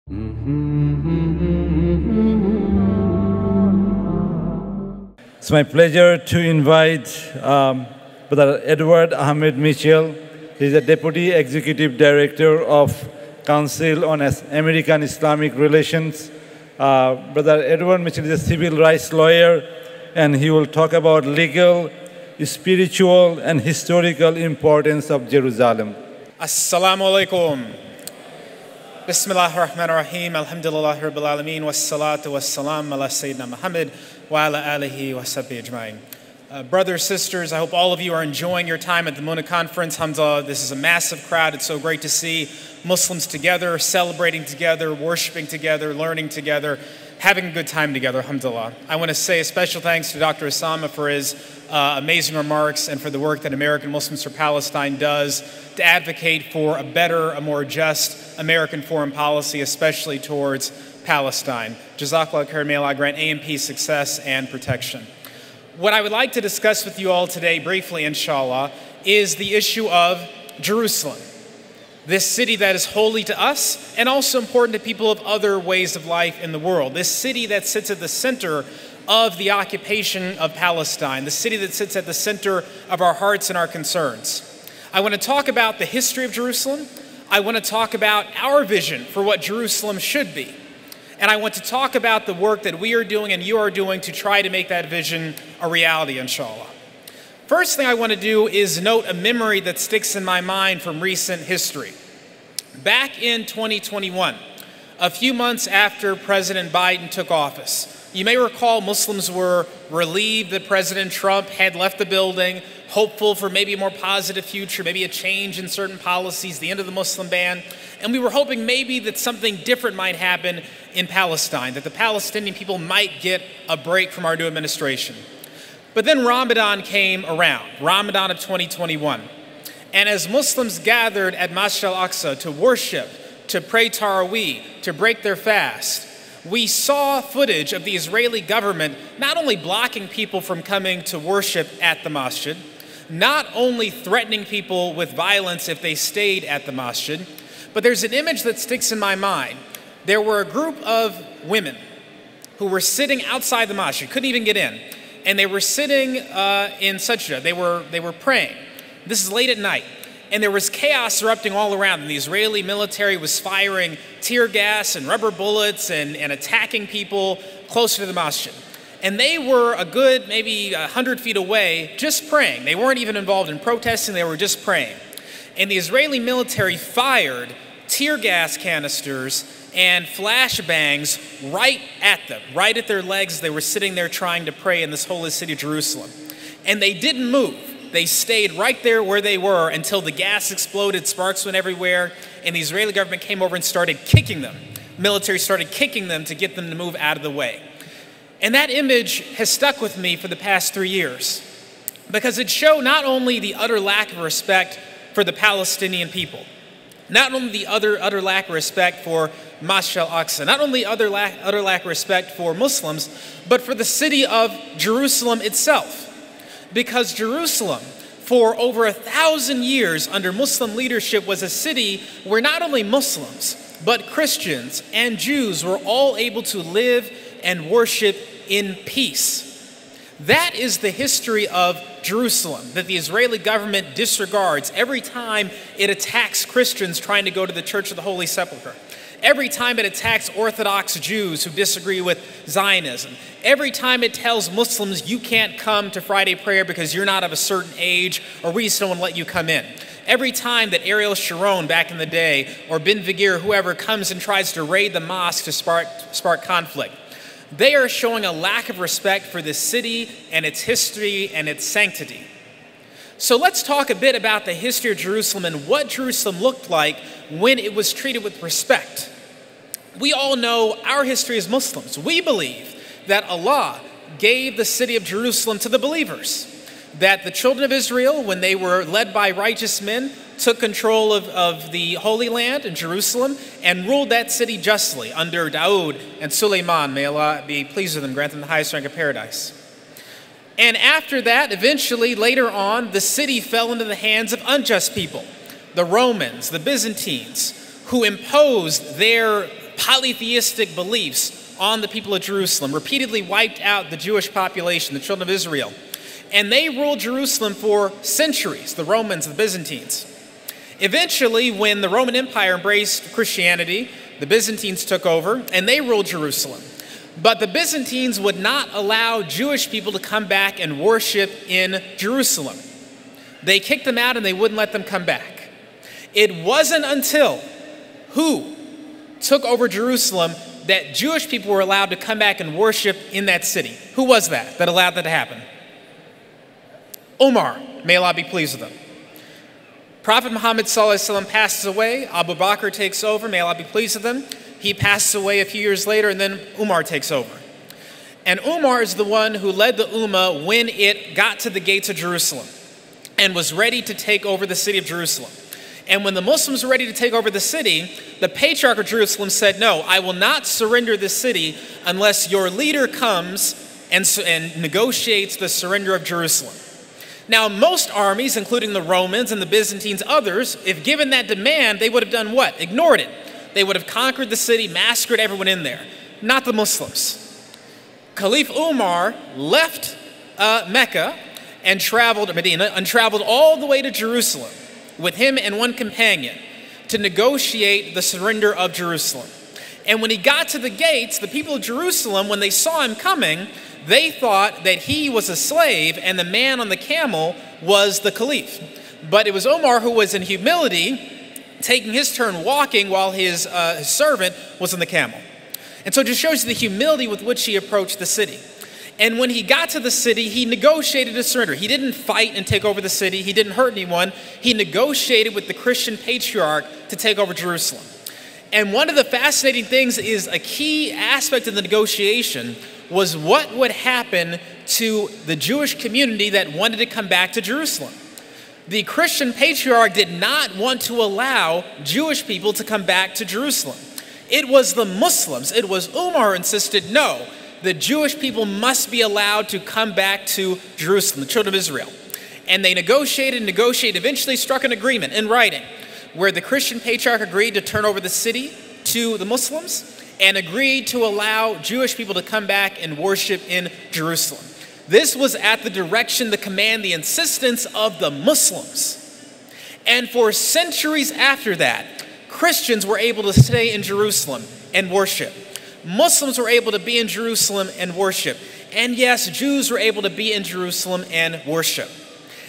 It's my pleasure to invite Brother Edward Ahmed Mitchell. He's the Deputy Executive Director of Council on American Islamic Relations. Brother Edward Mitchell is a civil rights lawyer, and he will talk about legal, spiritual, and historical importance of Jerusalem. Assalamu alaikum. Bismillahir Rahmanir Rahim. Alhamdulillahi Rabbil Alameen. Wassalatu wassalam ala Sayyidina Muhammad wa ala alihi wa sahbihi ajma'in. Brothers, sisters, I hope all of you are enjoying your time at the Muna Conference. Alhamdulillah, this is a massive crowd. It's so great to see Muslims together, celebrating together, worshiping together, learning together, having a good time together, alhamdulillah. I want to say a special thanks to Dr. Osama for his amazing remarks and for the work that American Muslims for Palestine does to advocate for a better, a more just American foreign policy, especially towards Palestine. Jazakallah khair, may Allah grant AMP success and protection. What I would like to discuss with you all today, briefly, inshallah, is the issue of Jerusalem. This city that is holy to us and also important to people of other ways of life in the world. This city that sits at the center of the occupation of Palestine. The city that sits at the center of our hearts and our concerns. I want to talk about the history of Jerusalem. I want to talk about our vision for what Jerusalem should be. And I want to talk about the work that we are doing and you are doing to try to make that vision a reality, inshallah. First thing I want to do is note a memory that sticks in my mind from recent history. Back in 2021, a few months after President Biden took office, you may recall Muslims were relieved that President Trump had left the building, hopeful for maybe a more positive future, maybe a change in certain policies, the end of the Muslim ban, and we were hoping maybe that something different might happen in Palestine, that the Palestinian people might get a break from our new administration. But then Ramadan came around, Ramadan of 2021. And as Muslims gathered at Masjid al-Aqsa to worship, to pray Taraweeh, to break their fast, we saw footage of the Israeli government not only blocking people from coming to worship at the masjid, not only threatening people with violence if they stayed at the masjid, but there's an image that sticks in my mind. There were a group of women who were sitting outside the masjid, couldn't even get in, and they were sitting in sajda, they were praying. This is late at night, and there was chaos erupting all around them. The Israeli military was firing tear gas and rubber bullets and attacking people closer to the masjid. And they were a good maybe 100 feet away just praying. They weren't even involved in protesting, they were just praying. And the Israeli military fired tear gas canisters and flashbangs right at them, right at their legs. They were sitting there trying to pray in this holy city of Jerusalem. And they didn't move. They stayed right there where they were until the gas exploded, sparks went everywhere, and the Israeli government came over and started kicking them. Military started kicking them to get them to move out of the way. And that image has stuck with me for the past 3 years because it showed not only the utter lack of respect for the Palestinian people, not only the utter lack of respect for Masjid al-Aqsa, not only utter lack of respect for Muslims, but for the city of Jerusalem itself. Because Jerusalem, for over 1,000 years under Muslim leadership, was a city where not only Muslims, but Christians and Jews were all able to live and worship in peace. That is the history of Jerusalem, that the Israeli government disregards every time it attacks Christians trying to go to the Church of the Holy Sepulchre. Every time it attacks Orthodox Jews who disagree with Zionism. Every time it tells Muslims you can't come to Friday prayer because you're not of a certain age or we just don't want to let you come in. Every time that Ariel Sharon back in the day or Ben Vigir, whoever, comes and tries to raid the mosque to spark conflict, they are showing a lack of respect for this city and its history and its sanctity. So let's talk a bit about the history of Jerusalem and what Jerusalem looked like when it was treated with respect. We all know our history as Muslims. We believe that Allah gave the city of Jerusalem to the believers, that the children of Israel, when they were led by righteous men, took control of the Holy Land in Jerusalem and ruled that city justly under Daud and Suleiman. May Allah be pleased with them, grant them the highest rank of paradise. And after that, eventually, later on, the city fell into the hands of unjust people, the Romans, the Byzantines, who imposed their polytheistic beliefs on the people of Jerusalem, repeatedly wiped out the Jewish population, the children of Israel. And they ruled Jerusalem for centuries, the Romans, the Byzantines. Eventually, when the Roman Empire embraced Christianity, the Byzantines took over and they ruled Jerusalem. But the Byzantines would not allow Jewish people to come back and worship in Jerusalem. They kicked them out and they wouldn't let them come back. It wasn't until who took over Jerusalem that Jewish people were allowed to come back and worship in that city. Who was that allowed that to happen? Umar, may Allah be pleased with him. Prophet Muhammad passes away. Abu Bakr takes over. May Allah be pleased with him. He passes away a few years later, and then Umar takes over. And Umar is the one who led the Ummah when it got to the gates of Jerusalem and was ready to take over the city of Jerusalem. And when the Muslims were ready to take over the city, the Patriarch of Jerusalem said, no, I will not surrender this city unless your leader comes and negotiates the surrender of Jerusalem. Now, most armies, including the Romans and the Byzantines, others, if given that demand, they would have done what? Ignored it. They would have conquered the city, massacred everyone in there. Not the Muslims. Caliph Umar left Mecca and Medina, and traveled all the way to Jerusalem with him and one companion to negotiate the surrender of Jerusalem. And when he got to the gates, the people of Jerusalem, when they saw him coming, they thought that he was a slave and the man on the camel was the caliph. But it was Umar who was in humility, taking his turn walking while his servant was on the camel. And so it just shows you the humility with which he approached the city. And when he got to the city, he negotiated a surrender. He didn't fight and take over the city. He didn't hurt anyone. He negotiated with the Christian patriarch to take over Jerusalem. And one of the fascinating things is a key aspect of the negotiation was what would happen to the Jewish community that wanted to come back to Jerusalem. The Christian patriarch did not want to allow Jewish people to come back to Jerusalem. It was the Muslims, it was Umar who insisted, no, the Jewish people must be allowed to come back to Jerusalem, the children of Israel. And they negotiated, eventually struck an agreement in writing where the Christian patriarch agreed to turn over the city to the Muslims and agreed to allow Jewish people to come back and worship in Jerusalem. This was at the direction, the command, the insistence of the Muslims. And for centuries after that, Christians were able to stay in Jerusalem and worship. Muslims were able to be in Jerusalem and worship. And yes, Jews were able to be in Jerusalem and worship.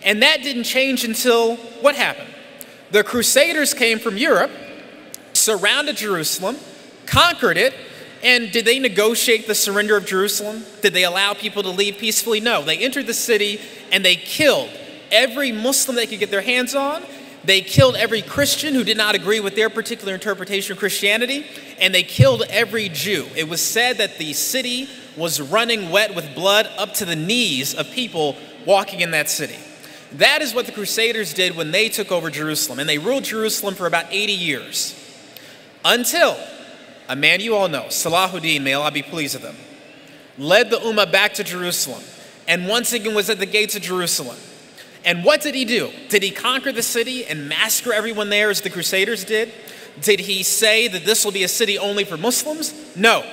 And that didn't change until what happened? The Crusaders came from Europe, surrounded Jerusalem, conquered it, and did they negotiate the surrender of Jerusalem? Did they allow people to leave peacefully? No. They entered the city and they killed every Muslim they could get their hands on. They killed every Christian who did not agree with their particular interpretation of Christianity, and they killed every Jew. It was said that the city was running wet with blood up to the knees of people walking in that city. That is what the Crusaders did when they took over Jerusalem, and they ruled Jerusalem for about 80 years. Until a man you all know, Salahuddin, may Allah be pleased with him, led the Ummah back to Jerusalem, and once again was at the gates of Jerusalem. And what did he do? Did he conquer the city and massacre everyone there as the Crusaders did? Did he say that this will be a city only for Muslims? No.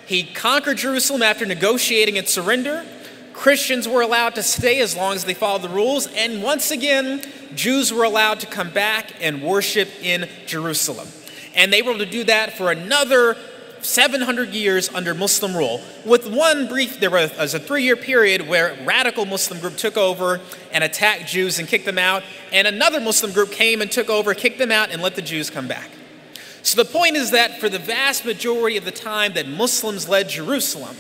He conquered Jerusalem after negotiating its surrender. Christians were allowed to stay as long as they followed the rules. And once again, Jews were allowed to come back and worship in Jerusalem. And they were able to do that for another 700 years under Muslim rule. With one brief, there was a 3-year period where a radical Muslim group took over and attacked Jews and kicked them out. And another Muslim group came and took over, kicked them out, and let the Jews come back. So the point is that for the vast majority of the time that Muslims led Jerusalem,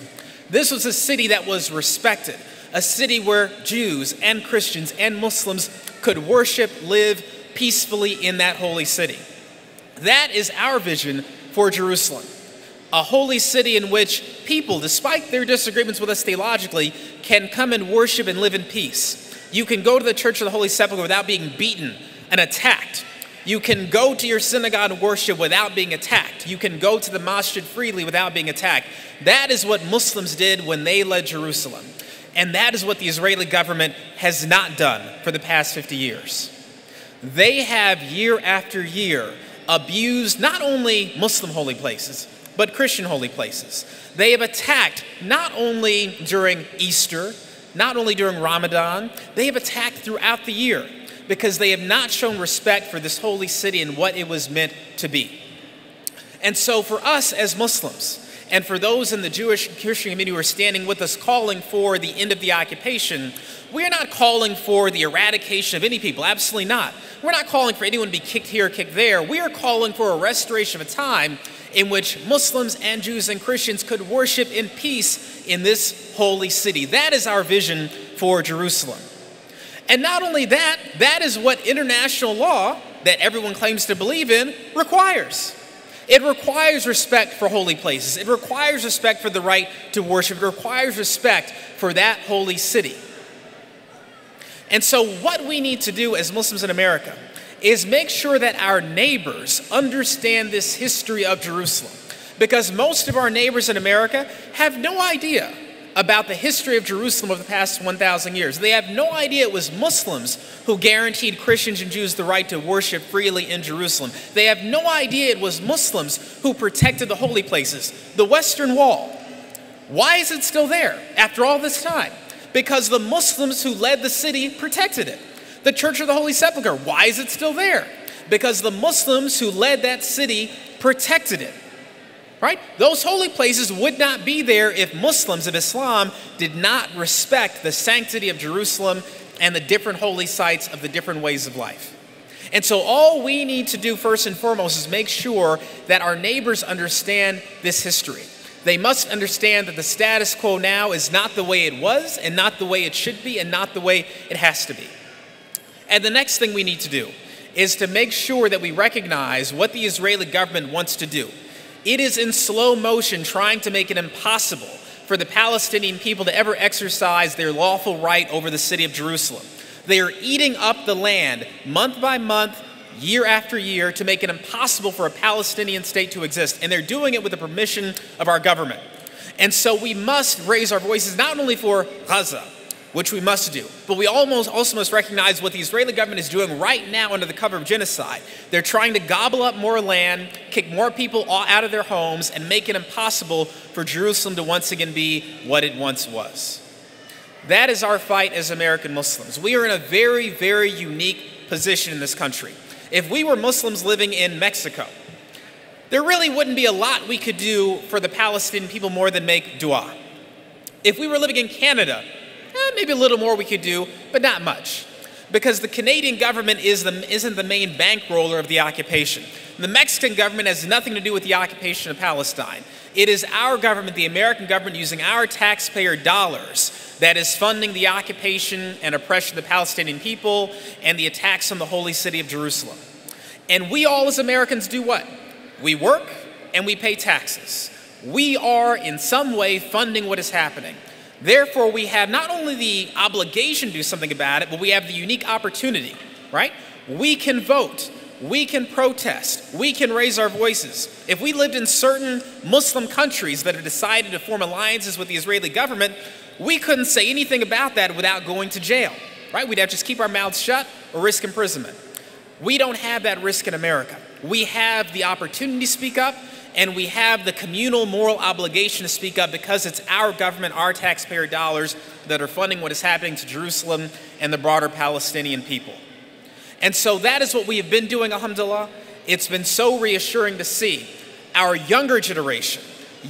this was a city that was respected, a city where Jews and Christians and Muslims could worship, live peacefully in that holy city. That is our vision for Jerusalem. A holy city in which people, despite their disagreements with us theologically, can come and worship and live in peace. You can go to the Church of the Holy Sepulchre without being beaten and attacked. You can go to your synagogue and worship without being attacked. You can go to the masjid freely without being attacked. That is what Muslims did when they led Jerusalem. And that is what the Israeli government has not done for the past 50 years. They have year after year abused not only Muslim holy places, but Christian holy places. They have attacked not only during Easter, not only during Ramadan, they have attacked throughout the year because they have not shown respect for this holy city and what it was meant to be. And so for us as Muslims, and for those in the Jewish and Christian community who are standing with us calling for the end of the occupation, we're not calling for the eradication of any people, absolutely not. We're not calling for anyone to be kicked here, kicked there. We are calling for a restoration of a time in which Muslims and Jews and Christians could worship in peace in this holy city. That is our vision for Jerusalem. And not only that, that is what international law that everyone claims to believe in requires. It requires respect for holy places. It requires respect for the right to worship. It requires respect for that holy city. And so what we need to do as Muslims in America is make sure that our neighbors understand this history of Jerusalem. Because most of our neighbors in America have no idea about the history of Jerusalem over the past 1,000 years. They have no idea it was Muslims who guaranteed Christians and Jews the right to worship freely in Jerusalem. They have no idea it was Muslims who protected the holy places, the Western Wall. Why is it still there after all this time? Because the Muslims who led the city protected it. The Church of the Holy Sepulchre, why is it still there? Because the Muslims who led that city protected it. Right? Those holy places would not be there if Muslims of Islam did not respect the sanctity of Jerusalem and the different holy sites of the different ways of life. And so all we need to do first and foremost is make sure that our neighbors understand this history. They must understand that the status quo now is not the way it was and not the way it should be and not the way it has to be. And the next thing we need to do is to make sure that we recognize what the Israeli government wants to do. It is in slow motion trying to make it impossible for the Palestinian people to ever exercise their lawful right over the city of Jerusalem. They are eating up the land month by month, year after year, to make it impossible for a Palestinian state to exist. And they're doing it with the permission of our government. And so we must raise our voices not only for Gaza, which we must do, but we also must recognize what the Israeli government is doing right now under the cover of genocide. They're trying to gobble up more land, kick more people out of their homes, and make it impossible for Jerusalem to once again be what it once was. That is our fight as American Muslims. We are in a very, very unique position in this country. If we were Muslims living in Mexico, there really wouldn't be a lot we could do for the Palestinian people more than make dua. If we were living in Canada, maybe a little more we could do, but not much. Because the Canadian government isn't the main bankroller of the occupation. The Mexican government has nothing to do with the occupation of Palestine. It is our government, the American government, using our taxpayer dollars that is funding the occupation and oppression of the Palestinian people and the attacks on the holy city of Jerusalem. And we all as Americans do what? We work and we pay taxes. We are in some way funding what is happening. Therefore, we have not only the obligation to do something about it, but we have the unique opportunity, right? We can vote, we can protest, we can raise our voices. If we lived in certain Muslim countries that have decided to form alliances with the Israeli government, we couldn't say anything about that without going to jail, right? We'd have to just keep our mouths shut or risk imprisonment. We don't have that risk in America. We have the opportunity to speak up, and we have the communal moral obligation to speak up because it's our government, our taxpayer dollars that are funding what is happening to Jerusalem and the broader Palestinian people. And so that is what we have been doing, alhamdulillah. It's been so reassuring to see our younger generation,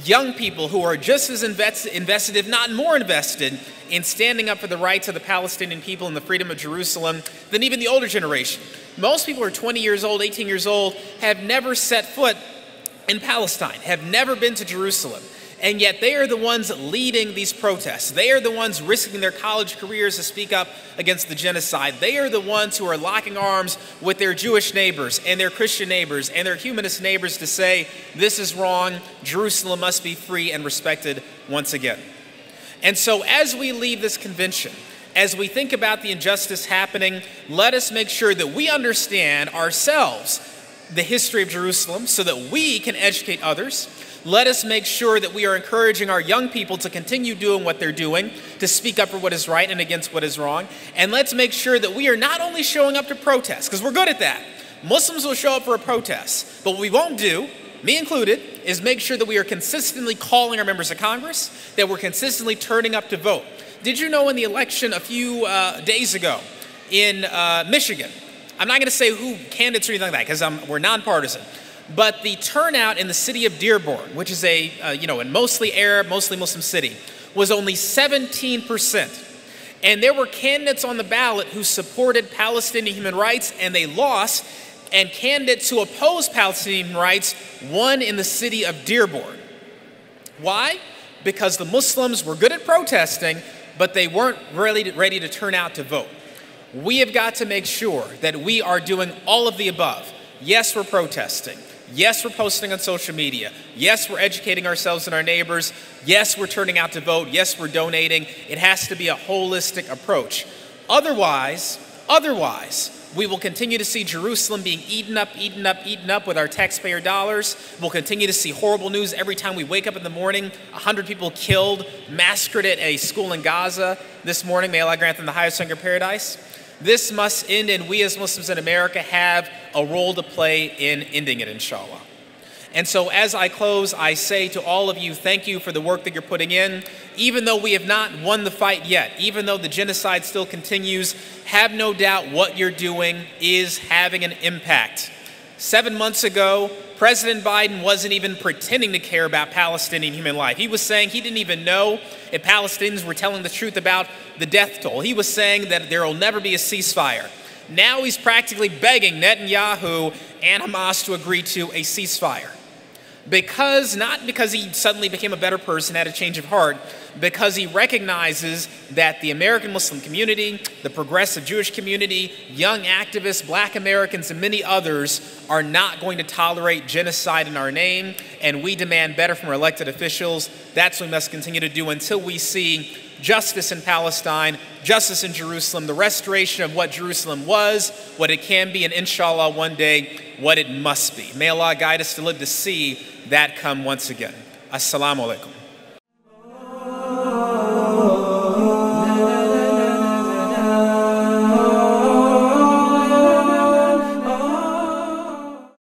young people who are just as invested, if not more invested, in standing up for the rights of the Palestinian people and the freedom of Jerusalem than even the older generation. Most people are 20 years old, 18 years old, have never set foot in Palestine, have never been to Jerusalem, and yet they are the ones leading these protests. They are the ones risking their college careers to speak up against the genocide. They are the ones who are locking arms with their Jewish neighbors and their Christian neighbors and their humanist neighbors to say, this is wrong, Jerusalem must be free and respected once again. And so as we leave this convention, as we think about the injustice happening, let us make sure that we understand ourselves the history of Jerusalem so that we can educate others. Let us make sure that we are encouraging our young people to continue doing what they're doing, to speak up for what is right and against what is wrong. And let's make sure that we are not only showing up to protest, because we're good at that, Muslims will show up for a protest, but what we won't do, me included, is make sure that we are consistently calling our members of Congress, that we're consistently turning up to vote. Did you know in the election a few days ago in Michigan, I'm not going to say who candidates or anything like that because we're nonpartisan, but the turnout in the city of Dearborn, which is a a mostly Arab, mostly Muslim city, was only 17%. And there were candidates on the ballot who supported Palestinian human rights and they lost, and candidates who opposed Palestinian human rights won in the city of Dearborn. Why? Because the Muslims were good at protesting, but they weren't really ready to turn out to vote. We have got to make sure that we are doing all of the above. Yes, we're protesting. Yes, we're posting on social media. Yes, we're educating ourselves and our neighbors. Yes, we're turning out to vote. Yes, we're donating. It has to be a holistic approach. Otherwise, we will continue to see Jerusalem being eaten up with our taxpayer dollars. We'll continue to see horrible news every time we wake up in the morning. 100 people killed, massacred at a school in Gaza this morning. May Allah grant them the highest hunger paradise. This must end, and we as Muslims in America have a role to play in ending it, inshallah. And so as I close, I say to all of you, thank you for the work that you're putting in. Even though we have not won the fight yet, even though the genocide still continues, have no doubt what you're doing is having an impact. 7 months ago, President Biden wasn't even pretending to care about Palestinian human life. He was saying he didn't even know if Palestinians were telling the truth about the death toll. He was saying that there will never be a ceasefire. Now he's practically begging Netanyahu and Hamas to agree to a ceasefire. Not because he suddenly became a better person, had a change of heart, because he recognizes that the American Muslim community, the progressive Jewish community, young activists, black Americans, and many others are not going to tolerate genocide in our name, and we demand better from our elected officials. That's what we must continue to do until we see justice in Palestine, justice in Jerusalem, the restoration of what Jerusalem was, what it can be, and inshallah one day, what it must be. May Allah guide us to live to see that come once again. Assalamu alaikum.